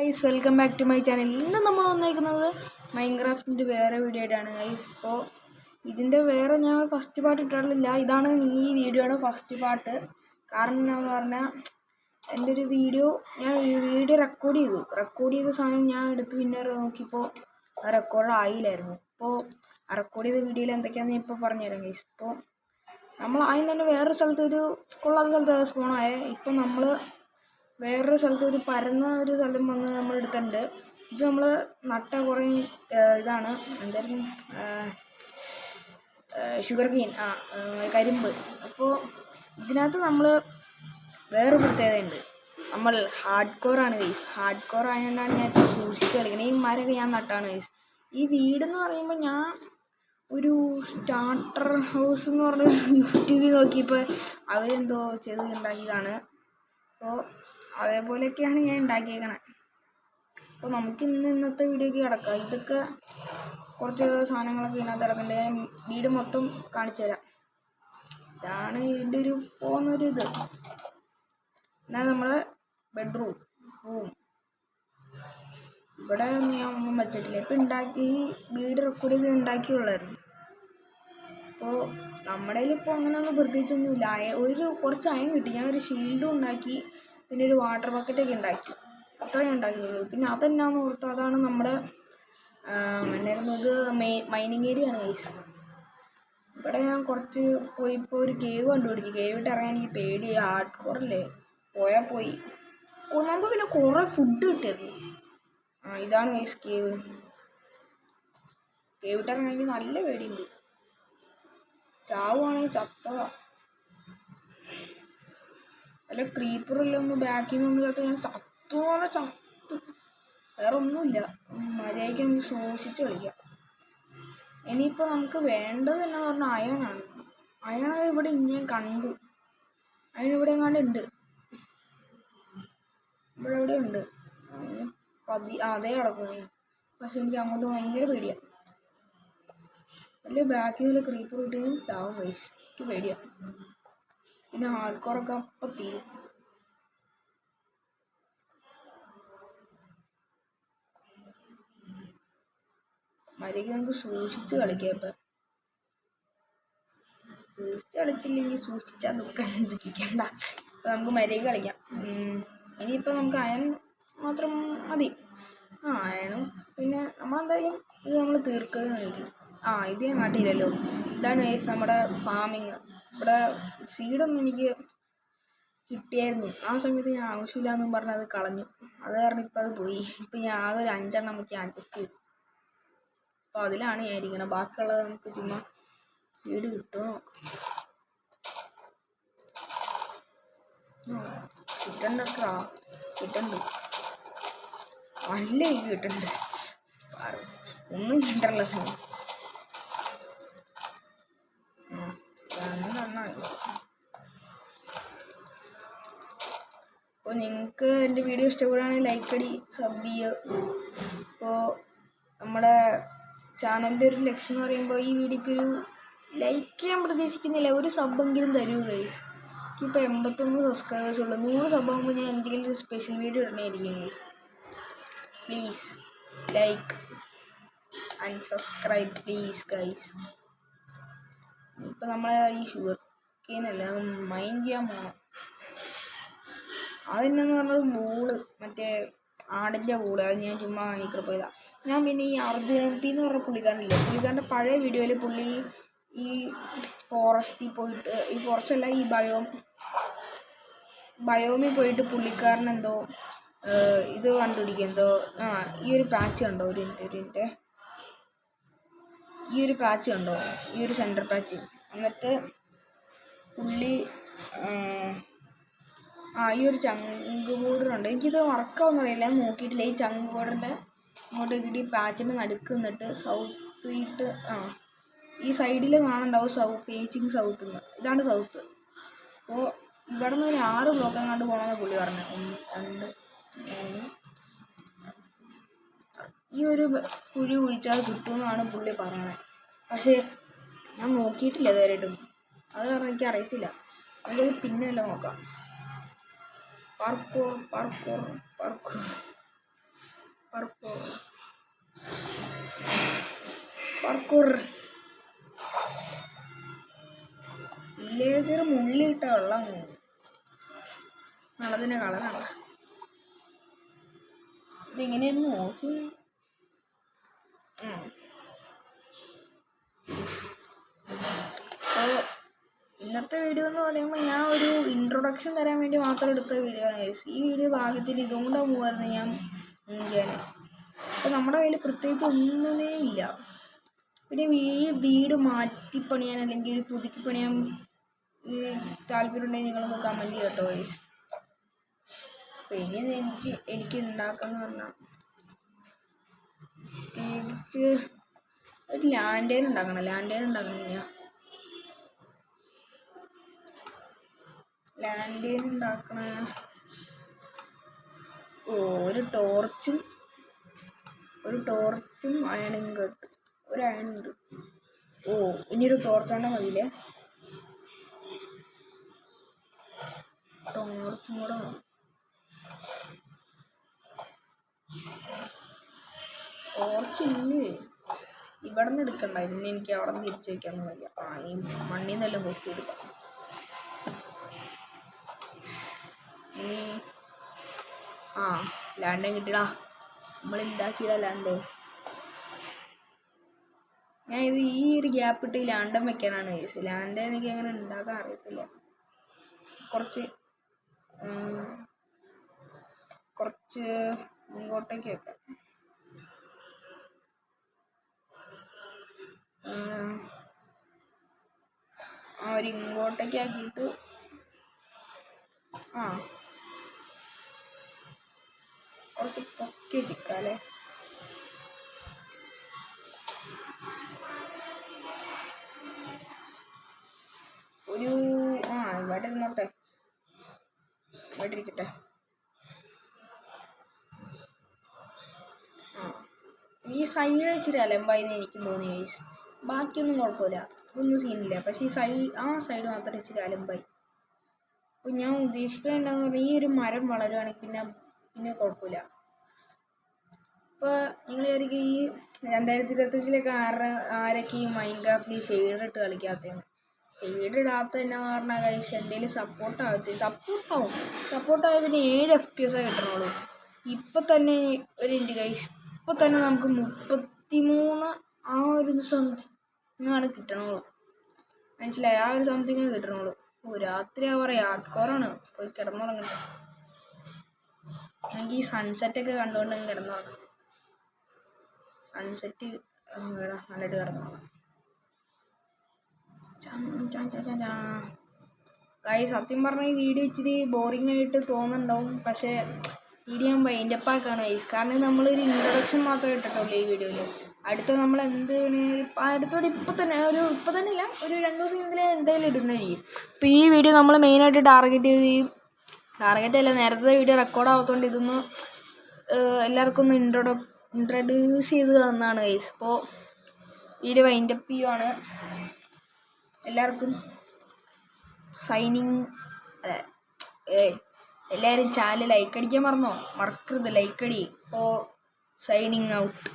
Guys, welcome back to my channel. ഇന്ന് നമ്മൾ വന്നേക്കുന്നത് മൈൻക്രാഫ്റ്റിൻ്റെ വേറെ വീഡിയോ ആയിട്ടാണ് ഗൈസ്. ഇപ്പോൾ ഇതിൻ്റെ വേറെ ഞാൻ ഫസ്റ്റ് പാർട്ട് ഇട്ടിട്ടില്ല. ഇതാണ് ഈ വീഡിയോയുടെ ഫസ്റ്റ് പാർട്ട്. കാരണം എന്താണെന്ന് പറഞ്ഞാൽ എൻ്റെ ഒരു ഞാൻ റെക്കോർഡ് ചെയ്ത സാധനം ഞാൻ എടുത്ത് പിന്നെ നോക്കിയപ്പോൾ ആ റെക്കോർഡ് ആയില്ലായിരുന്നു. അപ്പോൾ ആ റെക്കോർഡ് ചെയ്ത വീഡിയോയിൽ എന്തൊക്കെയാണെന്ന് ഇപ്പോൾ പറഞ്ഞുതരാം ഗൈസ്. ഇപ്പോൾ നമ്മൾ ആദ്യം തന്നെ വേറൊരു സ്ഥലത്ത് ഒരു കൊള്ളാത്ത സ്ഥലത്ത് സ്പോണായ. ഇപ്പം നമ്മൾ വേറൊരു സ്ഥലത്ത് ഒരു പരന്ന ഒരു സ്ഥലം വന്ന് നമ്മൾ എടുത്തിട്ടുണ്ട്. ഇത് നമ്മൾ നട്ട കുറേ ഇതാണ് എന്തായിരുന്നു ഷുഗർ കെയിൻ, കരിമ്പ്. അപ്പോൾ ഇതിനകത്ത് നമ്മൾ വേറെ പ്രത്യേകതയുണ്ട്. നമ്മൾ ഹാർഡ് കോറാണ് ഗൈസ്. ഹാർഡ് കോർ ആയതുകൊണ്ടാണ് ഞാൻ ഇപ്പോൾ സൂക്ഷിച്ച് കളിക്കുന്നത്. ഈ മരമൊക്കെ ഞാൻ നട്ടാണ് ഗൈസ്. ഈ വീടെന്ന് പറയുമ്പോൾ ഞാൻ ഒരു സ്റ്റാർട്ടർ ഹൗസ് എന്ന് പറഞ്ഞ യൂട്യൂബിൽ നോക്കിയപ്പോൾ അവരെന്തോ ചെയ്ത് ഉണ്ടാക്കിയതാണ്. അപ്പോൾ അതേപോലെയൊക്കെയാണ് ഞാൻ ഉണ്ടാക്കിയേക്കണേ. അപ്പോൾ നമുക്ക് ഇന്നത്തെ വീഡിയോയ്ക്ക് കിടക്കാം. ഇതൊക്കെ കുറച്ച് സാധനങ്ങളൊക്കെ ഇതിനകത്ത് കിടക്കണ്ടേ. വീട് മൊത്തം കാണിച്ചു തരാം. ഇതാണ് ഇതിൻ്റെ ഒരു പോകുന്നൊരിത്. എന്നാൽ നമ്മുടെ ബെഡ്റൂം ഇവിടെ ഞാൻ ഒന്നും വെച്ചിട്ടില്ല. ഇപ്പം ഈ വീട് റെക്കോർഡ് ചെയ്ത് ഉണ്ടാക്കിയുള്ളായിരുന്നു. അപ്പോൾ നമ്മുടെ ഇപ്പോൾ അങ്ങനെയൊന്നും പ്രത്യേകിച്ചൊന്നുമില്ല. കുറച്ച് അയൺ കിട്ടി. ഞാനൊരു ഷീൽഡും ഉണ്ടാക്കി, പിന്നെ ഒരു വാട്ടർ ബക്കറ്റൊക്കെ ഉണ്ടാക്കി. അത്രയും ഉണ്ടാക്കിയുള്ളൂ. പിന്നെ അതെന്നാന്ന് ഓർത്ത് അതാണ് നമ്മുടെ എന്നായിരുന്നു ഇത് മൈനിങ് ഏരിയ ആണ് ഗൈസ്. ഇവിടെ ഞാൻ കുറച്ച് ഇപ്പോൾ ഒരു കേവ് കണ്ടുപിടിച്ചു. കേവിട്ട് ഇറങ്ങാൻ എനിക്ക് പേടി. ഹാർഡ് കോറല്ലേ, പോയി നമുക്ക് പിന്നെ കുറേ ഫുഡ് കിട്ടിയിരുന്നു. ഇതാണ് ഗൈസ് കേവ്. കേവിട്ട് ഇറങ്ങാൻ എനിക്ക് നല്ല പേടിയുണ്ട്. ചാവുകയാണെങ്കിൽ ചത്തതാ. അല്ല ക്രീപ്പറെല്ലാം ഒന്ന് ബാക്കിൽ നിന്ന് ചത്ത ഞാൻ ചത്തു. വേറെ ഒന്നുമില്ല. മര്യാദയ്ക്ക് നമുക്ക് സൂക്ഷിച്ച് കളിക്കാം. ഇനിയിപ്പോൾ നമുക്ക് വേണ്ടത് എന്നാന്ന് പറഞ്ഞാൽ അയണാണ്. അയണ ഇവിടെ ഞാൻ കണ്ടു. അതിനിവിടെ എങ്ങാണ്ട് ഉണ്ട്. ഇവിടെ എവിടെ ഉണ്ട് അതേ കിടക്കുന്നു. പക്ഷെ എനിക്ക് അങ്ങോട്ട് ഭയങ്കര പേടിയാണ്. അല്ലെ ബാക്കിൽ നിന്ന് ക്രീപ്പർ കിട്ടി ചാവും പൈസ. എനിക്ക് പേടിയാണ്. പിന്നെ ആൾക്കാരൊക്കെ അപ്പം തീരും. മര്യാദയ്ക്ക് നമുക്ക് സൂക്ഷിച്ച് കളിക്കാം. ഇപ്പം സൂക്ഷിച്ച് കളിച്ചില്ലെങ്കിൽ സൂക്ഷിച്ചാൽ ദുഃഖിക്കണ്ട. അപ്പം നമുക്ക് മര്യാദയ്ക്ക് കളിക്കാം. ഇനിയിപ്പോൾ നമുക്ക് അയൺ മാത്രം മതി. അയണും പിന്നെ നമ്മളെന്തായാലും ഇത് നമ്മൾ തീർക്കുക കഴിക്കും. ഇത് ഞാൻ കാട്ടിയില്ലല്ലോ. ഇതാണ് ഗൈസ് നമ്മുടെ ഫാമിങ്. ഇവിടെ സീഡൊന്നും എനിക്ക് കിട്ടിയായിരുന്നു. ആ സമയത്ത് ഞാൻ ആവശ്യമില്ലാന്നും പറഞ്ഞ് അത് കളഞ്ഞു. അത് കാരണം ഇപ്പം അത് പോയി. ഇപ്പം ഞാൻ ആകെ ഒരു 5 വെച്ച് അഡ്ജസ്റ്റ് ചെയ്തു. അപ്പോൾ അതിലാണ് ഞാൻ ഇരിക്കണം. ബാക്കിയുള്ളത് നമുക്ക് ചുമ്മാ സീഡ് കിട്ടുമോ കിട്ടണ്ട്. നല്ല കിട്ടുന്നുണ്ട്. ഒന്നും കിട്ടല്ലോ. 2 അപ്പോൾ നിങ്ങൾക്ക് എൻ്റെ വീഡിയോ ഇഷ്ടപ്പെടുകയാണെങ്കിൽ ലൈക്ക് അടി, സബ് ചെയ്യുക. അപ്പോൾ നമ്മുടെ ചാനലിൻ്റെ ഒരു ലക്ഷ്യം എന്ന് പറയുമ്പോൾ ഈ വീഡിയോക്കൊരു ലൈക്ക് ചെയ്യാൻ പ്രതീക്ഷിക്കുന്നില്ല, ഒരു സബ്ബെങ്കിലും തരൂ ഗൈസ്. എനിക്കിപ്പോൾ 81 സബ്സ്ക്രൈബേഴ്സ് ഉള്ളൂ. 100 സബ്ബാകുമ്പോൾ ഞാൻ എന്തെങ്കിലും ഒരു സ്പെഷ്യൽ വീഡിയോ ഇടണമായിരിക്കും guys. Please like and subscribe please guys. ഇപ്പം നമ്മൾ ഈ ഷുഗർ കെയിനല്ല മൈൻ ചെയ്യാൻ പോകണം. അതെന്നു പറഞ്ഞത് വൂള്, മറ്റേ ആടിൻ്റെ വൂള്. അത് ഞാൻ ചുമ്മാ വാങ്ങിക്കൂടെ പോയതാണ്. ഞാൻ പിന്നെ ഈ അർജുനൻ എന്ന് പറഞ്ഞ പുള്ളിക്കാരനില്ല, പുള്ളിക്കാരൻ്റെ പഴയ വീഡിയോയിൽ പുള്ളി ഈ ഫോറസ്റ്റിൽ പോയിട്ട്, ഈ ഫോറസ്റ്റല്ല ഈ ബയോമിൽ പോയിട്ട് പുള്ളിക്കാരൻ എന്തോ ഇത് കണ്ടുപിടിക്കുക. എന്തോ ഈ ഒരു പാച്ച് കണ്ടോ, ഒരു മിനിറ്റ് ഈ ഒരു പാച്ച് കണ്ടോ, ഈ ഒരു സെൻറ്റർ പാച്ച്. എന്നിട്ട് പുള്ളി ഈ ഒരു ചങ്ക് ബോർഡറുണ്ട്. എനിക്കിത് വർക്കാവുന്ന അറിയില്ല, ഞാൻ നോക്കിയിട്ടില്ല. ഈ ചങ്ക് ബോർഡറിൻ്റെ ഇങ്ങോട്ട് ഇതിട്ട് ഈ പാച്ചിൻ്റെ നടുക്ക് നിന്നിട്ട് സൗത്ത് ഇട്ട് ഈ സൈഡിൽ കാണുന്നുണ്ടാവും ഫേസിങ് സൗത്ത് എന്ന്. ഇതാണ് സൗത്ത്. അപ്പോൾ ഇവിടെ നിന്ന് ഒരു 6 ബ്ലോക്ക് അങ്ങോട്ട് പോകണമെന്ന് പുള്ളി പറഞ്ഞു. 1 2 3 ഈ ഒരു കുഴി കുഴിച്ചാൽ കിട്ടുമെന്നാണ് പുള്ളി പറയുന്നത്. പക്ഷേ ഞാൻ നോക്കിയിട്ടില്ല ഇതുവരെയായിട്ടും. അത് കാരണം എനിക്ക് അറിയത്തില്ല. അതിൽ പിന്നെയല്ല നോക്കാം. പാർക്കോർ പാർക്കൂർ വില്ലേജർ മുള്ളിയിട്ട വെള്ളം നല്ലതിൻ്റെ കളറാണ്. ഇതിങ്ങനെയാണ് നോക്കി. അപ്പോൾ ഇന്നത്തെ വീഡിയോ എന്ന് പറയുമ്പോൾ ഞാൻ ഒരു ഇൻട്രൊഡക്ഷൻ തരാൻ വേണ്ടി മാത്രം എടുത്ത വീഡിയോ ആണ്. ഈ വീഡിയോ ഭാഗ്യത്തിൽ ഇതുകൊണ്ടാണ് പോകുമായിരുന്നു ഞാൻ. അപ്പോൾ നമ്മുടെ കയ്യിൽ പ്രത്യേകിച്ച് ഒന്നുമേ ഇല്ല. പിന്നെ ഈ വീട് മാറ്റിപ്പണിയാൻ അല്ലെങ്കിൽ ഒരു പുതുക്കി പണിയാൻ താല്പര്യം ഉണ്ടെങ്കിൽ നിങ്ങളൊന്ന് കമൻറ്റ് ചെയ്യട്ടോ ഗൈസ്. അപ്പോൾ ഇനി എനിക്ക് ഉണ്ടാക്കാമെന്ന് പറഞ്ഞാൽ പ്രത്യേകിച്ച് ഒരു ലാൻഡേൻ ഉണ്ടാക്കണം. ലാൻഡേൻ ഉണ്ടാക്കണ ഒരു ടോർച്ചും അയണും കേട്ടു. ഒരു അയണുണ്ട്. ഇനിയൊരു ടോർച്ചാണ്ട മതിയില്ലേ? ടോർച്ചും കൂടെ ടോർച്ച് ഇന്ന് ഇവിടെ നിന്ന് എടുക്കണ്ട. ഇന്ന് എനിക്ക് അവിടെ നിന്ന് തിരിച്ചു വയ്ക്കാമെന്ന് വയ്യ. ഈ മണ്ണിൽ നിന്നെല്ലാം കൊത്തിയെടുക്കാം. ഇനി ലാൻഡേൻ കിട്ടിയടാ. നമ്മൾ ഉണ്ടാക്കിയതാ ലാൻഡേൻ. ഞാൻ ഇത് ഈ ഒരു ഗ്യാപ്പ് ഇട്ട് ലാൻഡൻ വെക്കാനാണ് ചോദിച്ചത്. ലാൻഡൻ എനിക്ക് അങ്ങനെ ഉണ്ടാക്കാൻ അറിയത്തില്ല. കുറച്ച് ഇങ്ങോട്ടേക്ക് വെക്കാം. ഒരു ഇങ്ങോട്ടേക്ക് ആക്കിയിട്ട് കുറച്ച് പൊക്കി വെച്ചിക്കാല്ലേ. ഒരു ഇവിടെ ഇരുന്നോട്ടെ, ഇവിടെ ഇരിക്കട്ടെ. ഈ സൈഡ് വെച്ചിട്ട് അലമ്പായിന്ന് എനിക്കും തോന്നി ഗൈസ്. ബാക്കിയൊന്നും കുഴപ്പമില്ല, ഒന്നും സീനില്ല. പക്ഷേ ഈ സൈഡ് മാത്രം ഇച്ചിരി അലമ്പായി. അപ്പോൾ ഞാൻ ഉദ്ദേശിക്കുന്നത് എന്താണെന്ന് പറഞ്ഞാൽ ഈ ഒരു മരം വളരുകയാണെങ്കിൽ പിന്നെ കുഴപ്പമില്ല. ഇപ്പോൾ നിങ്ങൾ വിചാരിക്കും ഈ 2025 ആരൊക്കെ ഈ മൈൻക്രാഫ്റ്റിൽ ഈ ഷെയ്ഡ് ഇട്ട് കളിക്കാത്തതെന്ന്. ഷെയ്ഡ് ഇടാത്ത എന്നാന്ന് പറഞ്ഞാൽ ഗൈസ് എന്തെങ്കിലും സപ്പോർട്ടാവും പിന്നെ 7 FPS കിട്ടണുള്ളൂ. ഇപ്പം തന്നെ ഒരു ഇൻഡ് ഗൈസ്, ഇപ്പം തന്നെ നമുക്ക് 33 ഒരു സംതിങ്ങാണ് കിട്ടണുള്ളൂ. മനസ്സിലായി? ഒരു സംതിങ് കിട്ടണുള്ളൂ. രാത്രി പറയാം ഹാർഡ്കോറാണ്. പോയി കിടന്നുറങ്ങട്ടെ. എനിക്ക് ഈ സൺസെറ്റൊക്കെ കണ്ടുകൊണ്ട് കിടന്നുറങ്ങണം. സൺസെറ്റ് നല്ലതായിട്ട് കിടന്നുറങ്ങണം. ഗൈസ് സത്യം പറഞ്ഞാൽ ഈ വീഡിയോ ഇച്ചിരി ബോറിംഗ് ആയിട്ട് തോന്നുന്നുണ്ടാവും. പക്ഷേ വീഡിയോ ഞാൻ വൈൻഡപ്പാക്കാണ് ഗൈസ്. കാരണം നമ്മളൊരു ഇൻട്രൊഡക്ഷൻ മാത്രമേ ഇട്ടിട്ടുള്ളൂ ഈ വീഡിയോയിൽ. നമ്മൾ അടുത്തത് ഇപ്പം തന്നെ ഇല്ല, ഒരു 2 ദിവസം ഇതിൽ എന്തായാലും ഇടുന്നതായിരിക്കും. ഇപ്പോൾ ഈ വീഡിയോ നമ്മൾ മെയിനായിട്ട് ടാർഗറ്റ് അല്ല, നേരത്തെ വീഡിയോ റെക്കോർഡ് ആവാത്തതുകൊണ്ട് ഇതൊന്ന് എല്ലാവർക്കും ഒന്ന് ഇൻട്രൊഡ്യൂസ് ചെയ്ത് തന്നതാണ് ഗൈസ്. അപ്പോൾ വീഡിയോ വൈൻഡപ്പ് ചെയ്യുവാണ്. എല്ലാവർക്കും എല്ലാവരും ചാനൽ ലൈക്ക് അടിക്കാൻ മറക്കരുത്. ലൈക്ക് അടി. അപ്പോൾ സൈനിങ് ഔട്ട്.